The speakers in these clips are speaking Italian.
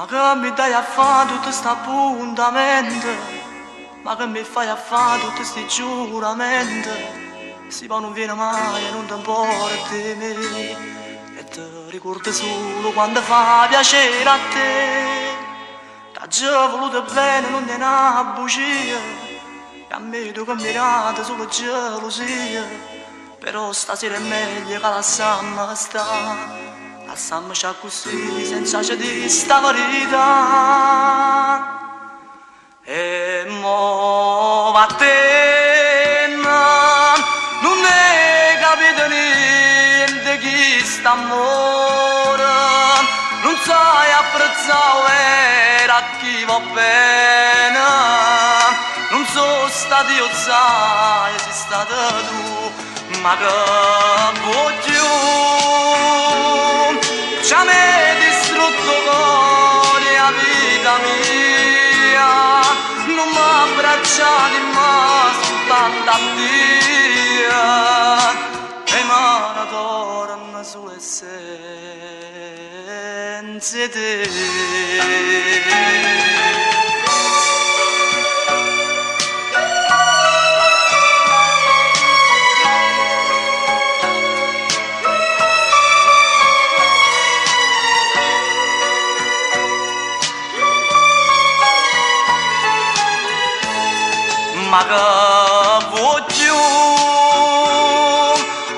che mi dai a fare tutto sta appuntamento? Ma che mi fai a fare tutti sti giuramenti? Si va non viene mai e non ti importa di me. E ti ricordo solo quando fa piacere a te. T'ha già voluto bene, non è una bugia. E a me tu che mi mirate solo gelosia. Però stasera è meglio che lasciamo stare. Lasciamoci così senza di sta verità. E mo vattene, non ne capito niente chi sta amore. Non sai apprezzare era chi va bene. Non sono stato io, sai, sei stato tu. Ma che voglio ci ha distrutto cuore la vita mia, non mi ha abbracciato ma soltanto a Dio, e mi torna solo e senza te. Ma che voglio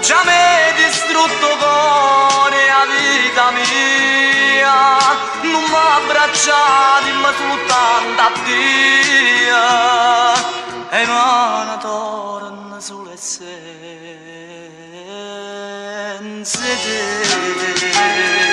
già mi distrutto cuore la vita mia, non mi ha abbracciato ma soltanto a Dio, e me ne torna solo e senza te.